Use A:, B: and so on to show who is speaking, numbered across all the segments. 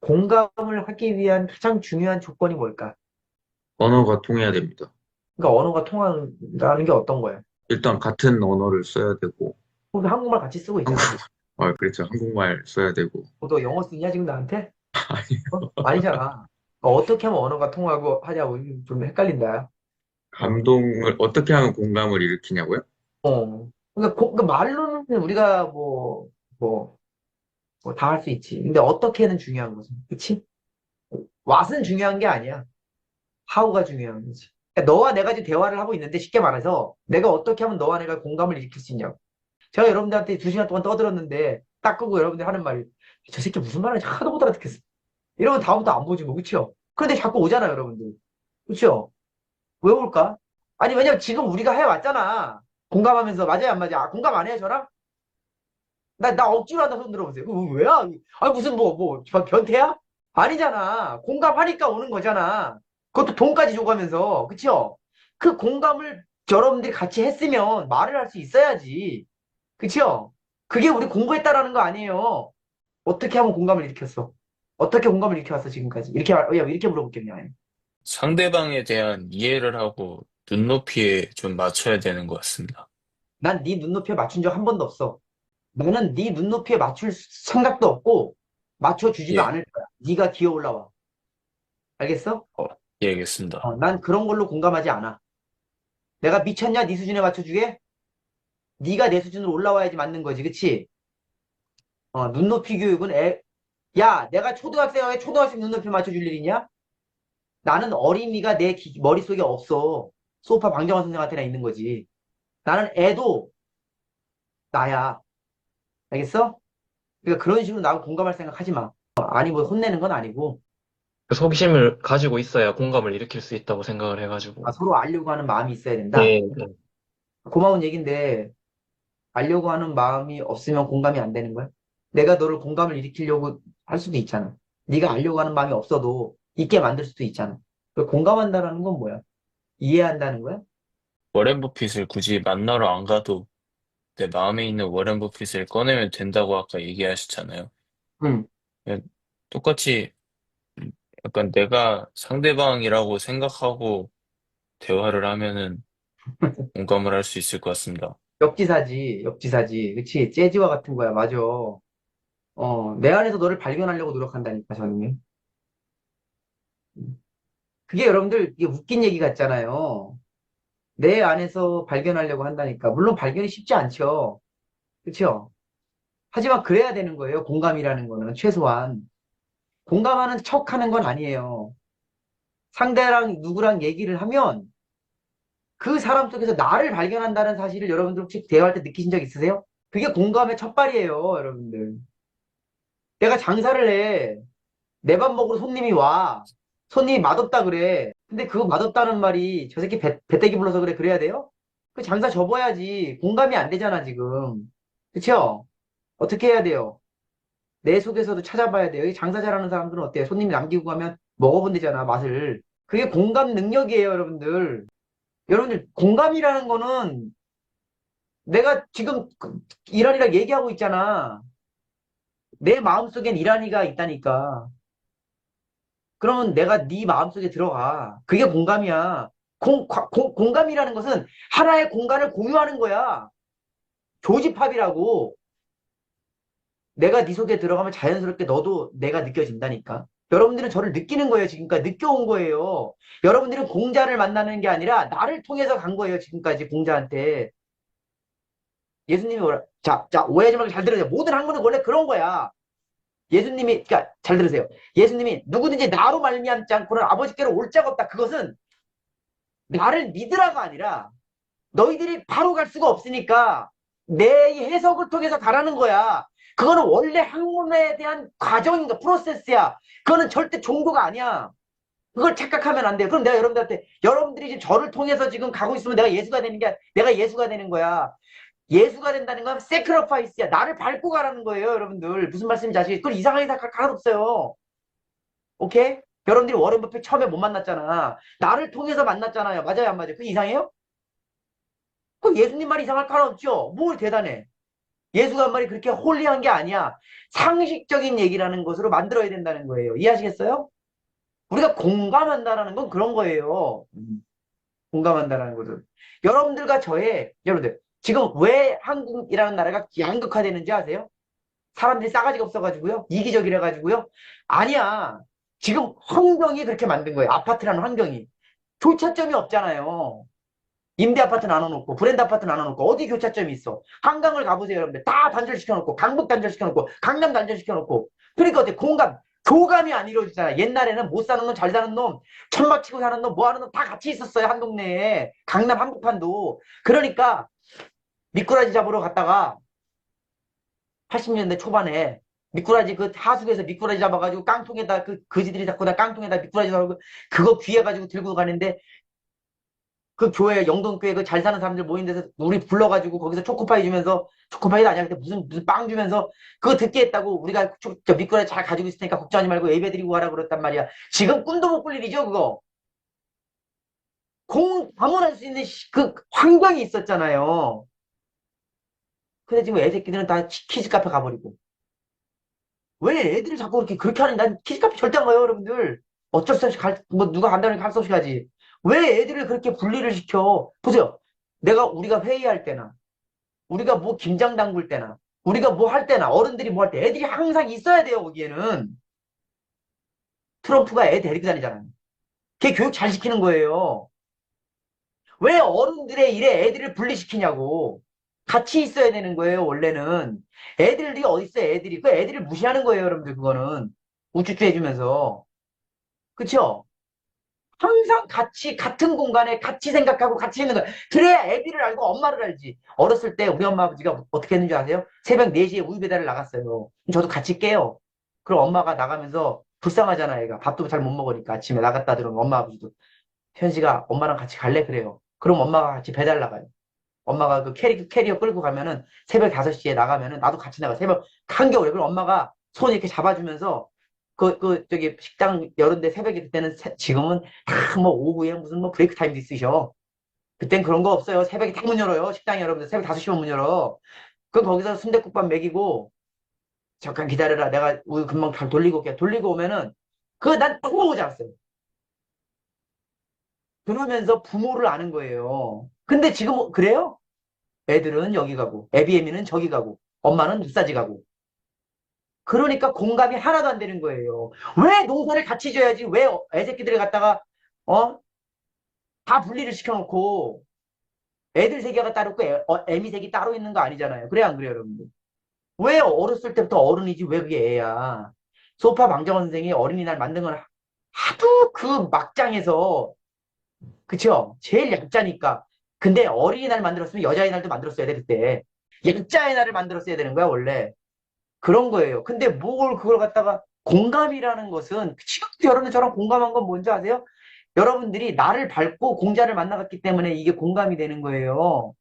A: 공감을 하기 위한 가장 중요한 조건이 뭘까?
B: 언어가 통해야 됩니다.
A: 그러니까 언어가 통한다는 게 어떤 거야?
B: 일단 같은 언어를 써야 되고,
A: 우리 한국말 같이 쓰고 있잖아, 지금.
B: 그렇죠. 한국말 써야 되고.
A: 너 영어 쓰냐, 지금 나한테?
B: 아니,
A: 어? 아니잖아. 어떻게 하면 언어가 통하고 하냐고 좀 헷갈린다. 어.
B: 감동을 어떻게 하면 공감을 일으키냐고요?
A: 그러니까, 그러니까 말로는 우리가 뭐, 다 할 수 있지. 근데 어떻게는 중요한 거지. 그치? 왓은 중요한 게 아니야. 하우가 중요한 거지. 그러니까 너와 내가 지금 대화를 하고 있는데 쉽게 말해서 내가 어떻게 하면 너와 내가 공감을 일으킬 수 있냐고. 제가 여러분들한테 2시간 동안 떠들었는데 딱 끄고 여러분들 하는 말이 저 새끼 무슨 말하는지 하나도 못 알아듣겠어. 이러면 다음부터 안 보지 뭐. 그쵸? 그런데 자꾸 오잖아요, 여러분들. 그쵸? 왜 올까? 아니, 왜냐면 지금 우리가 해왔잖아. 공감하면서. 맞아요, 안 맞아? 공감 안 해요, 저랑? 나 억지로 한다 손 들어보세요. 그거 왜야? 아니, 무슨 변태야? 아니잖아. 공감하니까 오는 거잖아. 그것도 돈까지 줘가면서. 그쵸? 그 공감을 여러분들이 같이 했으면 말을 할 수 있어야지. 그쵸? 그게 우리 공부했다라는 거 아니에요. 어떻게 하면 공감을 일으켰어? 어떻게 공감을 일으켜왔어, 지금까지? 이렇게 물어볼게요.
C: 상대방에 대한 이해를 하고 눈높이에 좀 맞춰야 되는 것 같습니다.
A: 난 네 눈높이에 맞춘 적 한 번도 없어. 나는 네 눈높이에 맞출 생각도 없고 맞춰주지도
C: 예,
A: 않을 거야. 네가 기어 올라와. 알겠어?
C: 어, 예, 알겠습니다.
A: 난 그런 걸로 공감하지 않아. 내가 미쳤냐? 네 수준에 맞춰주게? 네가 내 수준으로 올라와야지 맞는 거지. 그치? 눈높이 교육은 야, 내가 초등학생에게 초등학생 눈높이 맞춰줄 일이냐? 나는 어린이가 내 머릿속에 없어. 소파 방정환 선생한테나 있는 거지. 나는 애도 나야. 알겠어? 그러니까 그런 식으로 나하고 공감할 생각 하지 마. 아니, 뭐 혼내는 건 아니고
D: 그 호기심을 가지고 있어야 공감을 일으킬 수 있다고 생각을 해가지고.
A: 서로 알려고 하는 마음이 있어야 된다.
D: 네, 네.
A: 고마운 얘기인데 알려고 하는 마음이 없으면 공감이 안 되는 거야? 내가 너를 공감을 일으키려고 할 수도 있잖아. 네가 알려고 하는 마음이 없어도 있게 만들 수도 있잖아. 그 공감한다라는 건 뭐야? 이해한다는 거야?
C: 워렌 버핏을 굳이 만나러 안 가도 내 마음에 있는 워렌 버핏을 꺼내면 된다고 아까 얘기하셨잖아요.
A: 응.
C: 예, 똑같이 약간 내가 상대방이라고 생각하고 대화를 하면은 공감을 할 수 있을 것 같습니다.
A: 역지사지, 역지사지. 그치? 재즈와 같은 거야. 맞아. 내 안에서 너를 발견하려고 노력한다니까, 저는. 그게 여러분들, 이게 웃긴 얘기 같잖아요. 내 안에서 발견하려고 한다니까. 물론 발견이 쉽지 않죠. 그쵸? 하지만 그래야 되는 거예요. 공감이라는 거는 최소한. 공감하는 척 하는 건 아니에요. 상대랑 누구랑 얘기를 하면 그 사람 속에서 나를 발견한다는 사실을 여러분들 혹시 대화할 때 느끼신 적 있으세요? 그게 공감의 첫발이에요, 여러분들. 내가 장사를 해. 내 밥 먹으러 손님이 와. 손님이 맛없다 그래. 근데 그거 맛없다는 말이 저 새끼 배때기 불러서 그래. 그래야 돼요? 그 장사 접어야지. 공감이 안 되잖아, 지금. 그쵸? 어떻게 해야 돼요? 내 속에서도 찾아봐야 돼요. 여기 장사 잘하는 사람들은 어때요? 손님이 남기고 가면 먹어본대잖아, 맛을. 그게 공감 능력이에요, 여러분들. 여러분들, 공감이라는 거는 내가 지금 이란이랑 얘기하고 있잖아. 내 마음속엔 이란이가 있다니까. 그러면 내가 네 마음속에 들어가. 그게 공감이야. 공감이라는 것은 하나의 공간을 공유하는 거야. 조집합이라고. 내가 네 속에 들어가면 자연스럽게 너도 내가 느껴진다니까. 여러분들은 저를 느끼는 거예요, 지금까지. 느껴온 거예요. 여러분들은 공자를 만나는 게 아니라 나를 통해서 간 거예요, 지금까지 공자한테. 예수님이 뭐라, 오해하지 말고 잘 들으세요. 모든 학문은 원래 그런 거야. 예수님이, 그러니까 잘 들으세요. 예수님이 누구든지 나로 말미암지 않고는 아버지께로 올 자가 없다. 그것은 나를 믿으라가 아니라 너희들이 바로 갈 수가 없으니까 내 해석을 통해서 가라는 거야. 그거는 원래 학문에 대한 과정인가 프로세스야. 그거는 절대 종교가 아니야. 그걸 착각하면 안 돼요. 그럼 내가 여러분들한테 여러분들이 지금 저를 통해서 지금 가고 있으면 내가 예수가 되는 거야. 예수가 된다는 건 세크리파이스야. 나를 밟고 가라는 거예요, 여러분들. 무슨 말씀인지 아시겠어요? 그걸 이상하게 생각할 하나도 없어요. 오케이? 여러분들이 워렌 버핏 처음에 못 만났잖아. 나를 통해서 만났잖아요. 맞아요, 안 맞아요? 그게 이상해요? 그 예수님 말이 이상할 거 하나 없죠? 뭘 대단해? 예수가 한 말이 그렇게 홀리한 게 아니야. 상식적인 얘기라는 것으로 만들어야 된다는 거예요. 이해하시겠어요? 우리가 공감한다라는 건 그런 거예요. 공감한다라는 것은. 여러분들, 지금 왜 한국이라는 나라가 양극화되는지 아세요? 사람들이 싸가지가 없어가지고요. 이기적이라 가지고요. 아니야. 지금 환경이 그렇게 만든 거예요. 아파트라는 환경이. 교차점이 없잖아요. 임대 아파트 나눠놓고 브랜드 아파트 나눠놓고 어디 교차점이 있어? 한강을 가보세요, 여러분들. 다 단절시켜놓고 강북 단절시켜놓고 강남 단절시켜놓고. 그러니까 어때? 교감이 안 이루어지잖아. 옛날에는 못 사는 놈, 잘 사는 놈, 천막 치고 사는 놈, 뭐 하는 놈 다 같이 있었어요. 한 동네에. 강남 한복판도. 그러니까 미꾸라지 잡으러 갔다가 80년대 초반에 미꾸라지 그 하수구에서 미꾸라지 잡아가지고 깡통에다 그 거지들이 자꾸 다 깡통에다 미꾸라지 잡아가지고 그거 귀해가지고 들고 가는데 그 교회 영동교회 그 잘 사는 사람들 모인 데서 우리 불러가지고 거기서 초코파이 주면서 초코파이도 아니야 그때 무슨 빵 주면서 그거 듣게 했다고 우리가 저 미꾸라지 잘 가지고 있을 테니까 걱정하지 말고 예배 드리고 가라 그랬단 말이야. 지금 꿈도 못 꿀 일이죠 그거. 방문할 수 있는 그 환경이 있었잖아요. 근데 지금 애새끼들은 다 키즈 카페 가버리고. 왜 애들을 자꾸 그렇게 하는, 난 키즈카페 절대 안 가요, 여러분들. 어쩔 수 없이 누가 간다니까 할 수 없이 가지. 왜 애들을 그렇게 분리를 시켜? 보세요. 우리가 회의할 때나, 우리가 뭐 김장 담글 때나, 우리가 뭐 할 때나, 어른들이 뭐 할 때, 애들이 항상 있어야 돼요, 거기에는. 트럼프가 애 데리고 다니잖아요. 걔 교육 잘 시키는 거예요. 왜 어른들의 일에 애들을 분리시키냐고. 같이 있어야 되는 거예요, 원래는. 애들이 어디 있어요, 애들이. 그 애들을 무시하는 거예요, 여러분들, 그거는. 우쭈쭈 해주면서. 그쵸? 항상 같이, 같은 공간에 같이 생각하고 같이 있는 거야. 그래야 애들을 알고 엄마를 알지. 어렸을 때 우리 엄마 아버지가 어떻게 했는지 아세요? 새벽 4시에 우유 배달을 나갔어요. 저도 같이 깨요. 그럼 엄마가 나가면서 불쌍하잖아, 애가. 밥도 잘 못 먹으니까 아침에 나갔다 들어오면 엄마 아버지도. 현지가 엄마랑 같이 갈래? 그래요. 그럼 엄마가 같이 배달 나가요. 엄마가 그 캐리어 끌고 가면은 새벽 5시에 나가면은 나도 같이 나가. 새벽 한겨울에. 그럼 엄마가 손 이렇게 잡아주면서 저기 식당 열은데 새벽에 그때는 지금은 다 뭐 오후에 무슨 뭐 브레이크 타임도 있으셔. 그땐 그런 거 없어요. 새벽에 딱 문 열어요. 식당이 여러분들 새벽 5시면 문 열어. 그럼 거기서 순댓국밥 먹이고 잠깐 기다려라. 내가 우유 금방 잘 돌리고 올게. 돌리고 오면은 난딱 먹지 않았어요. 그러면서 부모를 아는 거예요. 근데 지금 그래요? 애들은 여기 가고, 애비애미는 저기 가고, 엄마는 마사지 가고. 그러니까 공감이 하나도 안 되는 거예요. 왜 농사를 같이 져야지? 왜 애새끼들을 갖다가, 어? 다 분리를 시켜놓고, 애들 세계가 따로 있고, 애미 색이 따로 있는 거 아니잖아요. 그래, 안 그래요, 여러분들? 왜 어렸을 때부터 어른이지? 왜 그게 애야? 소파 방정원 선생이 어린이날 만든 건 하도 그 막장에서, 그쵸? 제일 약자니까. 근데 어린이날 만들었으면 여자의 날도 만들었어야 돼, 그때. 약자의 날을 만들었어야 되는 거야, 원래. 그런 거예요. 근데 그걸 갖다가 공감이라는 것은 지금도 여러분 저랑 공감한 건 뭔지 아세요? 여러분들이 나를 밟고 공자를 만나갔기 때문에 이게 공감이 되는 거예요.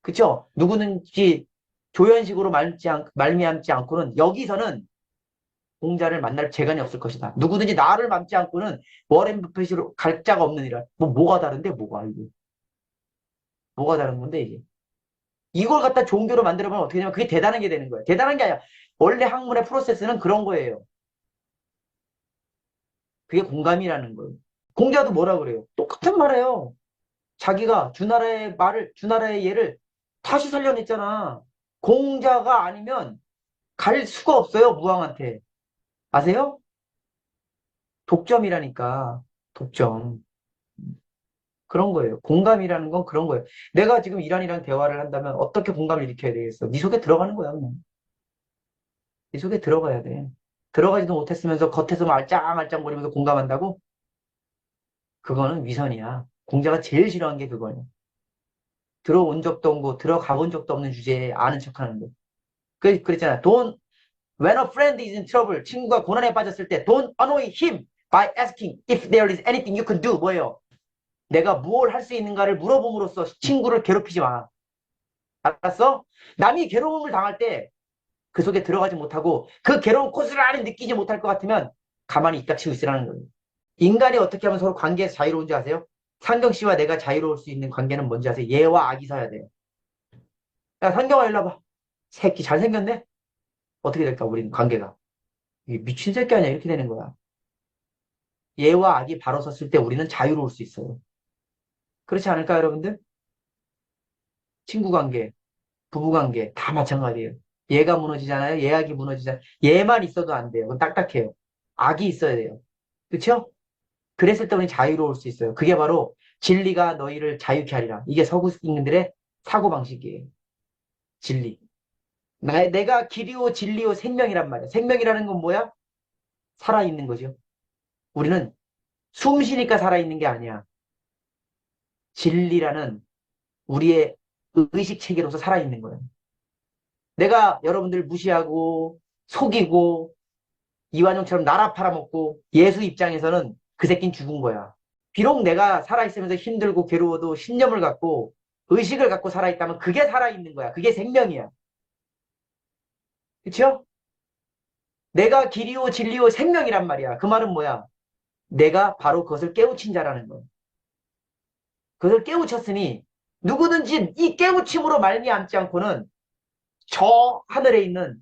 A: 그쵸? 누구든지 조연식으로 말미암지 않고는 여기서는 공자를 만날 재간이 없을 것이다. 누구든지 나를 맘지 않고는 워렌 버핏으로 갈 자가 없느니라. 뭐가 다른데 뭐가 이게? 뭐가 다른 건데 이게? 이걸 갖다 종교로 만들어보면 어떻게 되냐면 그게 대단한 게 되는 거예요. 대단한 게 아니라 원래 학문의 프로세스는 그런 거예요. 그게 공감이라는 거예요. 공자도 뭐라 그래요? 똑같은 말이에요. 자기가 주나라의 예를 다시 살려냈잖아. 공자가 아니면 갈 수가 없어요, 무왕한테. 아세요? 독점이라니까. 독점. 그런 거예요. 공감이라는 건 그런 거예요. 내가 지금 이란이랑 대화를 한다면 어떻게 공감을 일으켜야 되겠어? 네 속에 들어가는 거야, 그냥. 네 속에 들어가야 돼. 들어가지도 못했으면서 겉에서 말짱말짱거리면서 공감한다고? 그거는 위선이야. 공자가 제일 싫어한 게 그거예요. 들어온 적도 없고 들어가 본 적도 없는 주제에 아는 척하는 거. 그랬잖아. When a friend is in trouble, 친구가 고난에 빠졌을 때 don't annoy him by asking if there is anything you can do. 뭐예요? 내가 뭘 할 수 있는가를 물어봄으로써 친구를 괴롭히지 마. 알았어? 남이 괴로움을 당할 때 그 속에 들어가지 못하고 그 괴로운 고스란히 느끼지 못할 것 같으면 가만히 입 닥치고 있으라는 거예요. 인간이 어떻게 하면 서로 관계에서 자유로운지 아세요? 상경 씨와 내가 자유로울 수 있는 관계는 뭔지 아세요? 예와 악이 서야 돼요. 야, 상경아, 일로 와봐. 새끼 잘생겼네? 어떻게 될까, 우리는 관계가. 이게 미친 새끼 아니야? 이렇게 되는 거야. 얘와 악이 바로 섰을 때 우리는 자유로울 수 있어요. 그렇지 않을까요, 여러분들? 친구 관계, 부부 관계, 다 마찬가지예요. 얘가 무너지잖아요. 얘악이 무너지잖아요. 얘만 있어도 안 돼요. 그건 딱딱해요. 악이 있어야 돼요. 그쵸? 그랬을 때 우리는 자유로울 수 있어요. 그게 바로 진리가 너희를 자유케 하리라. 이게 서구인들의 사고방식이에요. 진리. 내가 길이요, 진리요, 생명이란 말이야. 생명이라는 건 뭐야? 살아있는 거죠. 우리는 숨 쉬니까 살아있는 게 아니야. 진리라는 우리의 의식 체계로서 살아있는 거예요. 내가 여러분들 무시하고 속이고 이완용처럼 나라 팔아먹고 예수 입장에서는 그 새끼는 죽은 거야. 비록 내가 살아있으면서 힘들고 괴로워도 신념을 갖고 의식을 갖고 살아있다면 그게 살아있는 거야. 그게 생명이야. 그쵸? 내가 길이요 진리요 생명이란 말이야. 그 말은 뭐야? 내가 바로 그것을 깨우친 자라는 거야. 그것을 깨우쳤으니 누구든지 이 깨우침으로 말미암지 않고는 저 하늘에 있는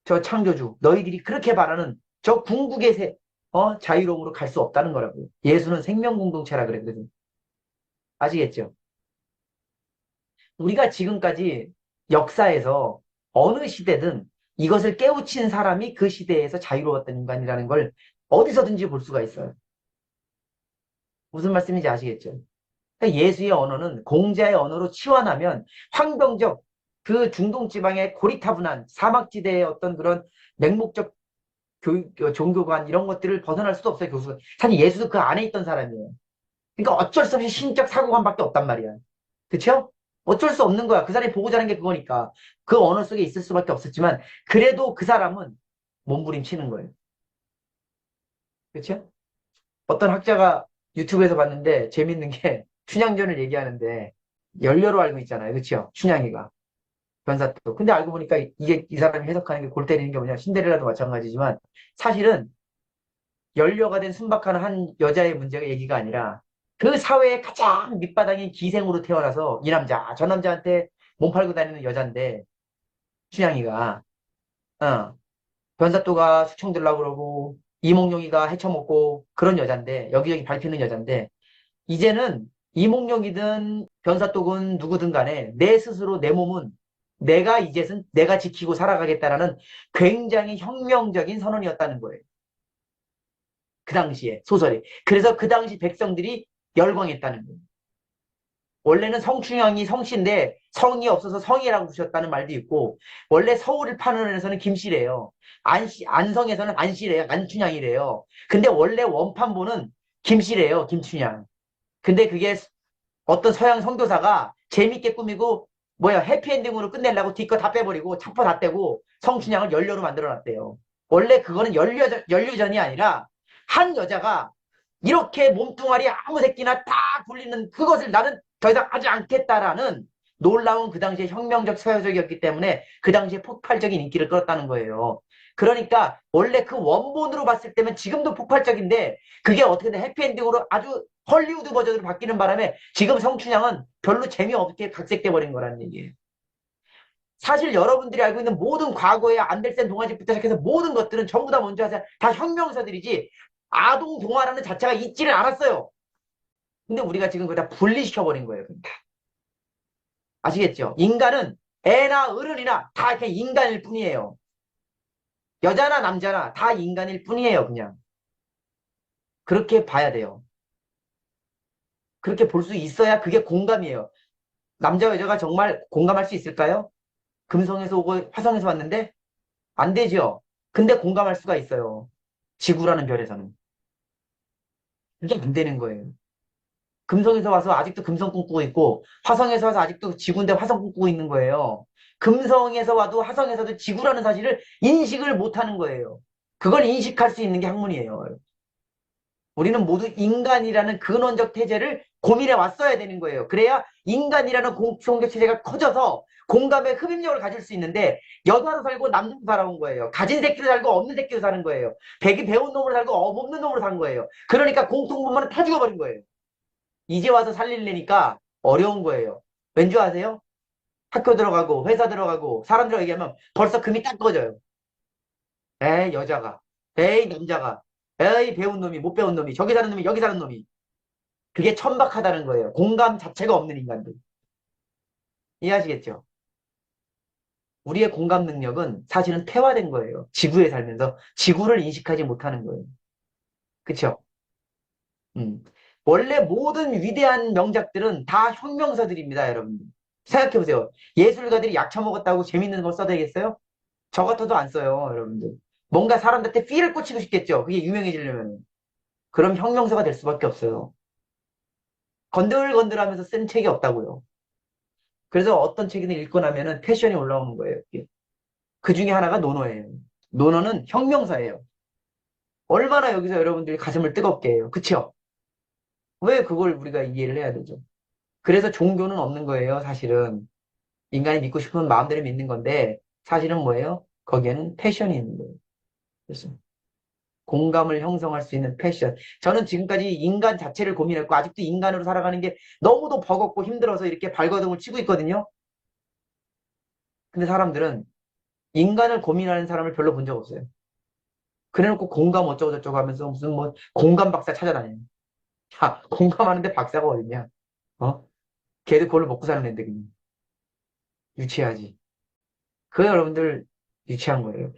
A: 저 창조주 너희들이 그렇게 바라는 저 궁극의 자유로움으로 갈 수 없다는 거라고요. 예수는 생명 공동체라 그랬거든. 아시겠죠? 우리가 지금까지 역사에서 어느 시대든 이것을 깨우친 사람이 그 시대에서 자유로웠던 인간이라는 걸 어디서든지 볼 수가 있어요. 무슨 말씀인지 아시겠죠? 그러니까 예수의 언어는 공자의 언어로 치환하면 황병적 그 중동 지방의 고리타분한 사막지대의 어떤 그런 맹목적 종교관 이런 것들을 벗어날 수도 없어요. 교수. 사실 예수도 그 안에 있던 사람이에요. 그러니까 어쩔 수 없이 신적 사고관밖에 없단 말이야. 그쵸? 어쩔 수 없는 거야. 그 사람이 보고자 하는 게 그거니까. 그 언어 속에 있을 수밖에 없었지만 그래도 그 사람은 몸부림치는 거예요. 그쵸? 어떤 학자가 유튜브에서 봤는데 재밌는 게 춘향전을 얘기하는데 연료로 알고 있잖아요. 그쵸? 춘향이가. 변사또. 근데 알고 보니까 이게 이 사람이 해석하는 게 골 때리는 게 뭐냐. 신데렐라도 마찬가지지만 사실은 연료가 된 순박한 한 여자의 문제가 얘기가 아니라 그 사회의 가장 밑바닥인 기생으로 태어나서 이 남자, 저 남자한테 몸 팔고 다니는 여잔데 춘향이가 변사또가 숙청 들라고 그러고 이몽룡이가 헤쳐먹고 그런 여잔데 여기저기 밟히는 여잔데 이제는 이몽룡이든 변사또군 누구든 간에 내 스스로 내 몸은 내가 이제는 내가 지키고 살아가겠다라는 굉장히 혁명적인 선언이었다는 거예요. 그 당시에 소설이. 그래서 그 당시 백성들이 열광했다는 거예요. 원래는 성춘향이 성씨인데 성이 없어서 성이라고 부르셨다는 말도 있고 원래 서울을 파는 데서는 김씨래요. 안성에서는 안씨래요. 안춘향이래요. 근데 원래 원판보는 김씨래요. 김춘향. 근데 그게 어떤 서양 선교사가 재밌게 꾸미고 뭐야 해피엔딩으로 끝내려고 뒤거 다 빼버리고 차포 다 떼고 성춘향을 연료로 만들어놨대요. 원래 그거는 연료전이 아니라 한 여자가 이렇게 몸뚱아리 아무 새끼나 다 굴리는 그것을 나는 더 이상 하지 않겠다라는 놀라운 그 당시에 혁명적 서열적이었기 때문에 그 당시에 폭발적인 인기를 끌었다는 거예요. 그러니까 원래 그 원본으로 봤을 때면 지금도 폭발적인데 그게 어떻게 든 해피엔딩으로 아주 헐리우드 버전으로 바뀌는 바람에 지금 성춘향은 별로 재미없게 각색돼 버린 거라는 얘기예요. 사실 여러분들이 알고 있는 모든 과거의 안델센 동화집부터 시작해서 모든 것들은 전부 다 먼저 하자 다 혁명서들이지 아동 동화라는 자체가 있지를 않았어요. 근데 우리가 지금 그걸 다 분리시켜버린 거예요. 그러니까. 아시겠죠? 인간은 애나 어른이나 다 이렇게 인간일 뿐이에요. 여자나 남자나 다 인간일 뿐이에요. 그냥. 그렇게 봐야 돼요. 그렇게 볼 수 있어야 그게 공감이에요. 남자와 여자가 정말 공감할 수 있을까요? 금성에서 오고 화성에서 왔는데 안 되죠. 근데 공감할 수가 있어요. 지구라는 별에서는. 그게 안 되는 거예요. 금성에서 와서 아직도 금성 꿈꾸고 있고 화성에서 와서 아직도 지구인데 화성 꿈꾸고 있는 거예요. 금성에서 와도 화성에서도 지구라는 사실을 인식을 못하는 거예요. 그걸 인식할 수 있는 게 학문이에요. 우리는 모두 인간이라는 근원적 태제를 고민해 왔어야 되는 거예요. 그래야 인간이라는 공통적 체제가 커져서 공감의 흡입력을 가질 수 있는데 여자로 살고 남자로 살아온 거예요. 가진 새끼로 살고 없는 새끼로 사는 거예요. 배운 놈으로 살고 없는 놈으로 산 거예요. 그러니까 공통분만은 다 죽어버린 거예요. 이제 와서 살릴래니까 어려운 거예요. 왠지 아세요? 학교 들어가고, 회사 들어가고, 사람들하고 얘기하면 벌써 금이 딱 꺼져요. 에이, 여자가. 에이, 남자가. 에이, 배운 놈이, 못 배운 놈이. 저기 사는 놈이, 여기 사는 놈이. 그게 천박하다는 거예요. 공감 자체가 없는 인간들. 이해하시겠죠? 우리의 공감 능력은 사실은 퇴화된 거예요. 지구에 살면서 지구를 인식하지 못하는 거예요. 그쵸? 음. 원래 모든 위대한 명작들은 다 혁명서들입니다, 여러분들. 생각해보세요. 예술가들이 약 처먹었다고 재밌는 걸 써대겠어요? 저 같아도 안 써요, 여러분들. 뭔가 사람들한테 필을 꽂히고 싶겠죠. 그게 유명해지려면. 그럼 혁명서가 될 수밖에 없어요. 건들건들하면서 쓴 책이 없다고요. 그래서 어떤 책이든 읽고 나면은 패션이 올라오는 거예요. 그 중에 하나가 논어예요. 논어는 혁명서예요. 얼마나 여기서 여러분들이 가슴을 뜨겁게 해요. 그쵸? 왜 그걸 우리가 이해를 해야 되죠? 그래서 종교는 없는 거예요, 사실은. 인간이 믿고 싶으면 마음대로 믿는 건데, 사실은 뭐예요? 거기에는 패션이 있는 거예요. 그래서 공감을 형성할 수 있는 패션. 저는 지금까지 인간 자체를 고민했고, 아직도 인간으로 살아가는 게 너무도 버겁고 힘들어서 이렇게 발버둥을 치고 있거든요. 근데 사람들은 인간을 고민하는 사람을 별로 본 적 없어요. 그래놓고 공감 어쩌고저쩌고 하면서 무슨 뭐 공감 박사 찾아다녀요. 야, 공감하는데 박사가 어딨냐? 어? 걔도 그걸로 먹고 사는 애인데 그냥. 유치하지. 그게 여러분들 유치한 거예요.